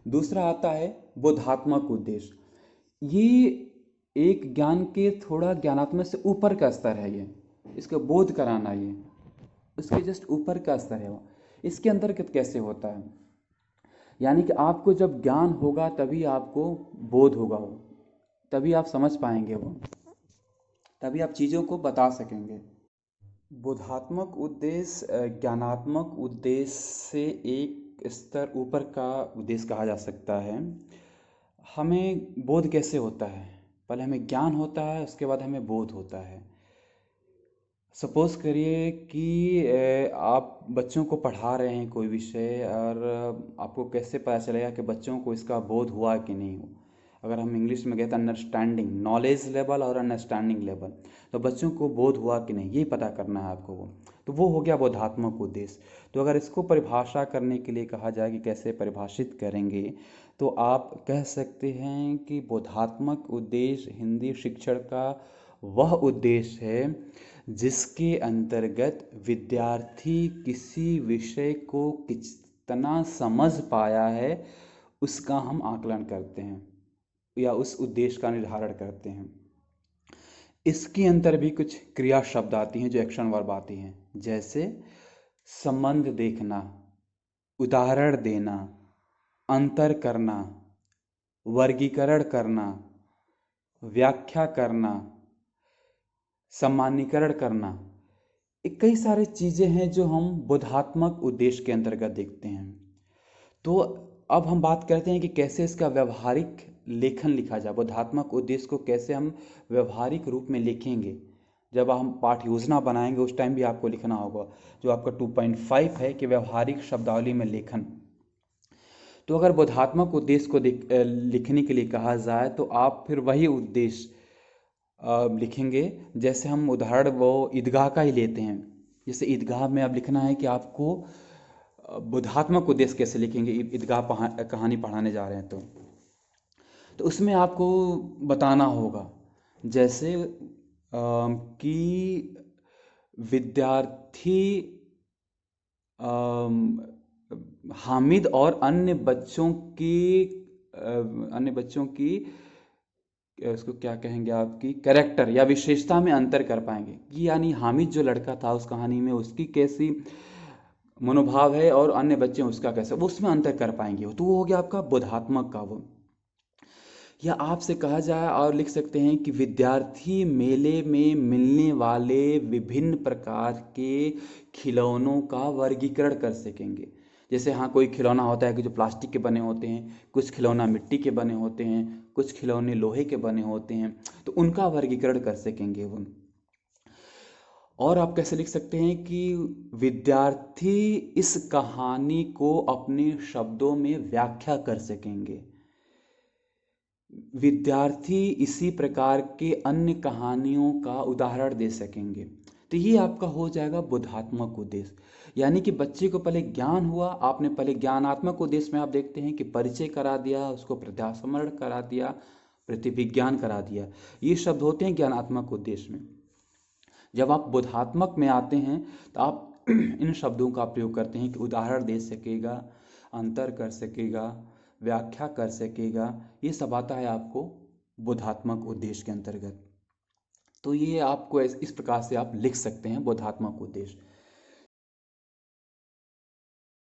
दूसरा आता है बोधात्मक उद्देश्य। ये एक ज्ञान के थोड़ा ज्ञानात्मक से ऊपर का स्तर है। ये इसको बोध कराना, ये उसके जस्ट ऊपर का स्तर है वो। इसके अंतर्गत कैसे होता है, यानी कि आपको जब ज्ञान होगा तभी आपको बोध होगा, वो तभी आप समझ पाएंगे, वो तभी आप चीज़ों को बता सकेंगे। बोधात्मक उद्देश्य ज्ञानात्मक उद्देश्य से एक स्तर ऊपर का उद्देश्य कहा जा सकता है। हमें बोध कैसे होता है, पहले हमें ज्ञान होता है, उसके बाद हमें बोध होता है। सपोज करिए कि आप बच्चों को पढ़ा रहे हैं कोई विषय, और आपको कैसे पता चलेगा कि बच्चों को इसका बोध हुआ कि नहीं हो। अगर हम इंग्लिश में कहते हैं अंडरस्टैंडिंग, नॉलेज लेवल और अंडरस्टैंडिंग लेवल, तो बच्चों को बोध हुआ कि नहीं, यही पता करना है आपको। वो तो वो हो गया बोधात्मक उद्देश्य। तो अगर इसको परिभाषा करने के लिए कहा जाए कि कैसे परिभाषित करेंगे, तो आप कह सकते हैं कि बोधात्मक उद्देश्य हिंदी शिक्षण का वह उद्देश्य है जिसके अंतर्गत विद्यार्थी किसी विषय को कितना समझ पाया है उसका हम आकलन करते हैं, या उस उद्देश्य का निर्धारण करते हैं। इसके अंतर भी कुछ क्रिया शब्द आती हैं जो एक्शन वर्ब आती हैं, जैसे संबंध देखना, उदाहरण देना, अंतर करना, वर्गीकरण करना, व्याख्या करना, सामान्यीकरण करना। कई सारे चीज़ें हैं जो हम बोधात्मक उद्देश्य के अंतर्गत देखते हैं। तो अब हम बात करते हैं कि कैसे इसका व्यवहारिक लेखन लिखा जाए, बोधात्मक उद्देश्य को कैसे हम व्यवहारिक रूप में लिखेंगे। जब हम पाठ योजना बनाएंगे उस टाइम भी आपको लिखना होगा, जो आपका 2.5 है कि व्यवहारिक शब्दावली में लेखन। तो अगर बोधात्मक उद्देश्य को लिखने के लिए कहा जाए तो आप फिर वही उद्देश्य लिखेंगे। जैसे हम उदाहरण वो ईदगाह का ही लेते हैं। जैसे ईदगाह में अब लिखना है कि आपको बोधात्मक उद्देश्य कैसे लिखेंगे, ईदगाह कहानी पढ़ाने जा रहे हैं तो उसमें आपको बताना होगा जैसे कि विद्यार्थी हामिद और अन्य बच्चों की उसको क्या कहेंगे, आपकी कैरेक्टर या विशेषता में अंतर कर पाएंगे कि यानी हामिद जो लड़का था उस कहानी में उसकी कैसी मनोभाव है और अन्य बच्चे उसका कैसे, वो उसमें अंतर कर पाएंगे। तो वो हो गया आपका बोधात्मक का वो। या आपसे कहा जाए और लिख सकते हैं कि विद्यार्थी मेले में मिलने वाले विभिन्न प्रकार के खिलौनों का वर्गीकरण कर सकेंगे। जैसे हाँ, कोई खिलौना होता है कि जो प्लास्टिक के बने होते हैं, कुछ खिलौना मिट्टी के बने होते हैं, कुछ खिलौने लोहे के बने होते हैं, तो उनका वर्गीकरण कर सकेंगे वो। और आप कैसे लिख सकते हैं कि विद्यार्थी इस कहानी को अपने शब्दों में व्याख्या कर सकेंगे। विद्यार्थी इसी प्रकार के अन्य कहानियों का उदाहरण दे सकेंगे। तो ये आपका हो जाएगा बोधात्मक उद्देश्य। यानी कि बच्चे को पहले ज्ञान हुआ, आपने पहले ज्ञानात्मक उद्देश्य में आप देखते हैं कि परिचय करा दिया, उसको प्रत्यास्मरण करा दिया, प्रतिविज्ञान करा दिया। ये शब्द होते हैं ज्ञानात्मक उद्देश्य में। जब आप बोधात्मक में आते हैं तो आप इन शब्दों का प्रयोग करते हैं कि उदाहरण दे सकेगा, अंतर कर सकेगा, व्याख्या कर सकेगा। ये सब आता है आपको बोधात्मक उद्देश्य के अंतर्गत। तो ये आपको इस प्रकार से आप लिख सकते हैं बोधात्मक उद्देश्य।